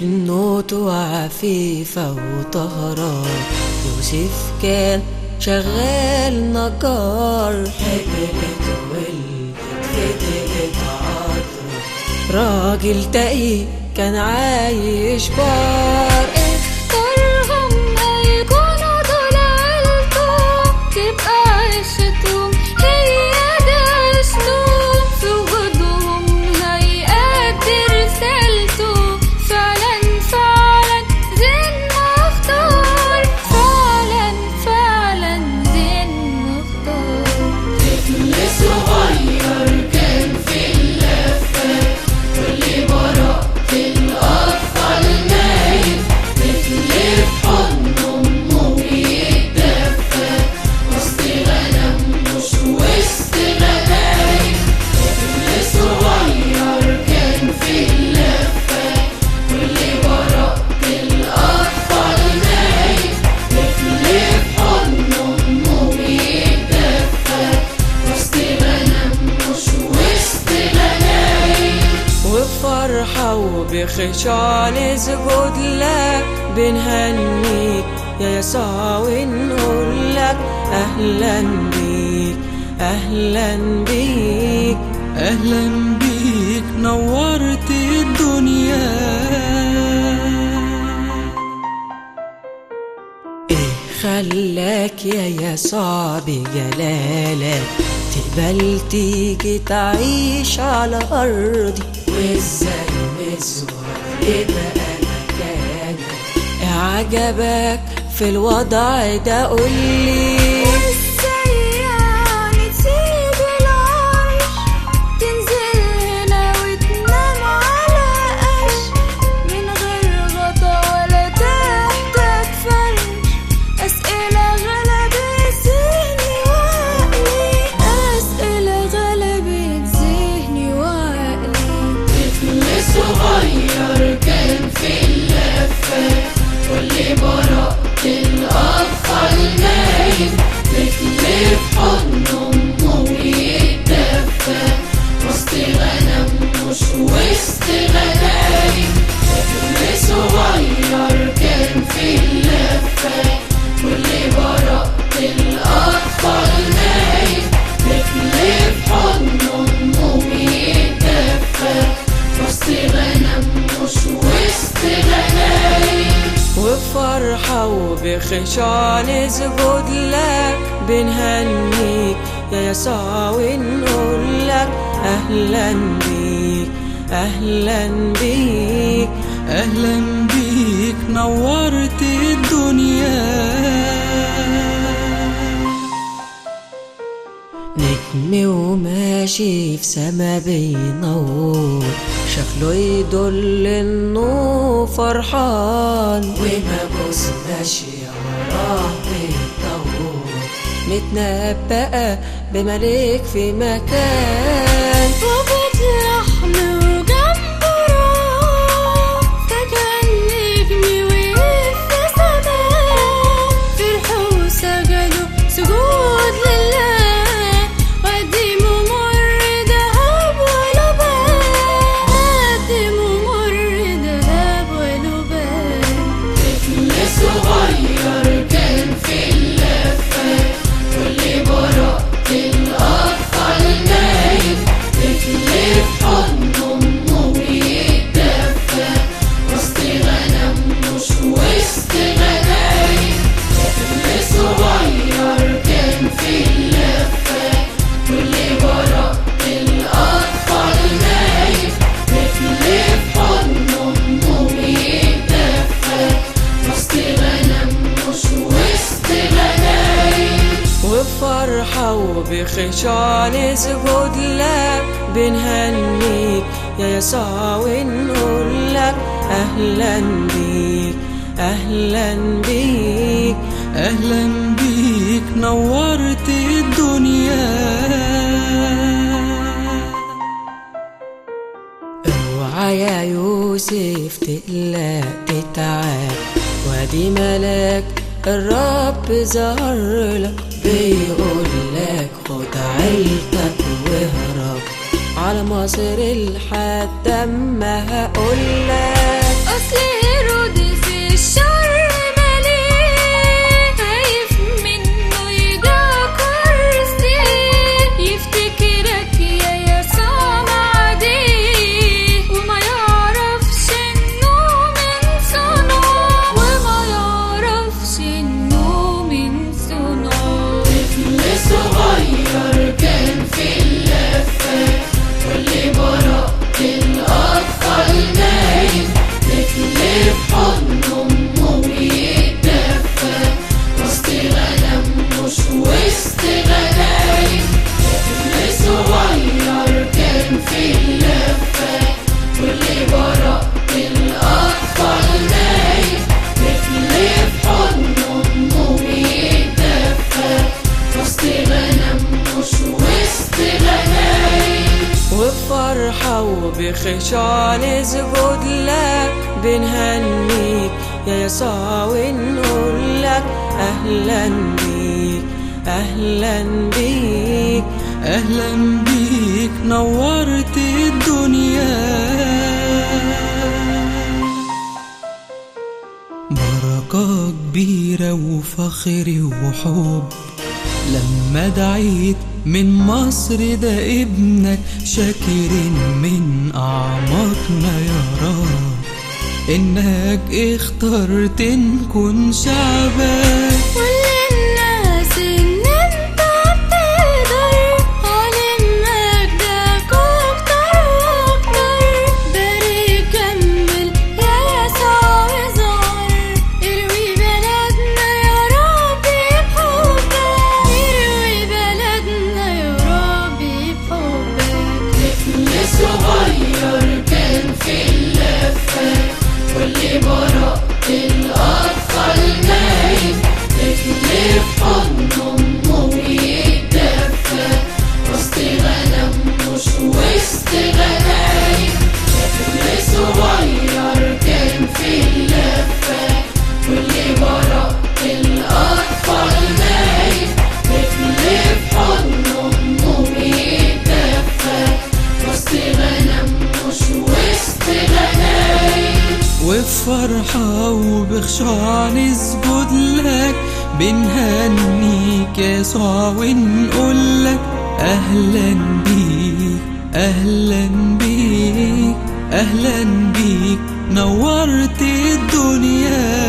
بنوت وعفيفة وطهرة، يوسف كان شغال نجار، حبلت ولدت فتلت عطر، راجل تقي كان عايش بار. اختارهم هيكونوا دول عيلته، تبقى عيشتهم هي ده اسلوب، في وجودهم هيأدي رسالته، فعلا فعلا زين مختار، فعلا فعلا زين مختار. طفل صغير كان في اللفة، واللي براءة الأطفال نايم، طفل في حضن أمه بيتدفى، وسط غنم مش وسط غنايم. طفل صغير كان في اللفة، واللي براءة الأطفال نايم، طفل في حضن أمه بيتدفى، وسط غنم مش وسط غنايم. وبفرحة وبخشوع نسجد لك، بنهنيك يا يسوع ونقول لك أهلا بيك أهلا بيك أهلا بيك، نورت الدنيا. إيه خلاك يا يسوع بجلالك تقبل تيجي تعيش على أرضي، وإزاي مزور يبقى مكانك؟ عجبك في الوضع ده قولي، وازاي يعني تسيب العرش، تنزل هنا وتنام على قش، من غير غطا ولا تحتك فرش؟ أسئلة غلبت ذهني وعقلي، أسئلة غلبت ذهني وعقلي. طفل صغير كان في اللفة، واللي براءة الأطفال نايم، طفل في حضن أمه بيتدفى، وسط غنم مش وسط غنايم. طفل صغير كان في اللفة، واللي براءة الأطفال نايم، طفل في حضن أمه بيتدفى، وسط غنم مش وسط غنايم. وبفرحة وبخشوع نسجد لك، بنهنيك يا يسوع ونقول لك أهلا بيك أهلا بيك أهلا بيك، نورت الدنيا. نجم وماشي في سما بينور، شكله يدل انه فرحان، ومجوس ماشية وراه بيدور، متنبأة بملك في مكان، ربط لحم وجنبه راح، فكان نجمي وقف في سماه، فرحوا وسجدوا سجود لله، قدموا مر ذهب ولبان، قدموا مر ذهب ولبان. طفل صغير كان في اللفة، واللي براءة الأطفال نايم، طفل في حضن أمه بيتدفى، وسط غنم مش وسط غنايم. طفل صغير كان في اللفة، واللي براءة الأطفال نايم، طفل في حضن أمه بيتدفى، وسط غنم مش وسط غنايم. وبفرحة وبخشوع نسجد لك، بنهنيك يا يسوع ونقول لك أهلا بيك أهلا بيك أهلا بيك، نورت الدنيا. اصحى يا يوسف تقلق تتعب، وادي ملاك الرب ظهر لك بيقول لك خد عيلتك واهرب على مصر لحد اما هقول لك. أصل هيرودس الشر مليه، خايف منه يدعك الرصيد، يفتكرك يا يسوع معديه، وما يعرفش إنه من صنعه، وما يعرفش إنه من صنعه. طفل صغير كان في اللفة، واللي براءة الأطفال نايم، طفل في حضن أمه بيتدفى، وسط غنم مش وسط غنايم. طفل صغير كان في اللفة، واللي براءة الأطفال نايم، طفل في حضن أمه بيتدفى، وسط غنم مش وسط غنايم. وبفرحة وبخشوع نسجد لك، بنهنيك يا يسوع ونقول لك أهلا بيك أهلا بيك. أهلا بيك نورت الدنيا، بركة كبيرة وفخر وحب لما دعيت من مصر ده ابنك، شاكرين من أعماقنا يا رب إنك اخترت نكون شعبك. وللناس إن أنت بتقدر، علمك ده أكتر وأكتر، بارك كمل يا يسوع وظهر، اروي بلدنا يا ربي بحبك، اروي بلدنا يا ربي بحبك. طفل صغير كان في اللفة، واللي براءة الأطفال نايم، طفل في حضن أمه بيتدفى، وسط غنم مش وسط غنايم. طفل صغير كان في اللفة، واللي براءة الأطفال نايم، طفل في حضن أمه بيتدفى، وسط غنم مش وسط غنايم. وبفرحة وبخشوع نسجد لك، بنهنيك يا يسوع ونقول لك أهلا بيك أهلا بيك أهلا بيك نورت الدنيا.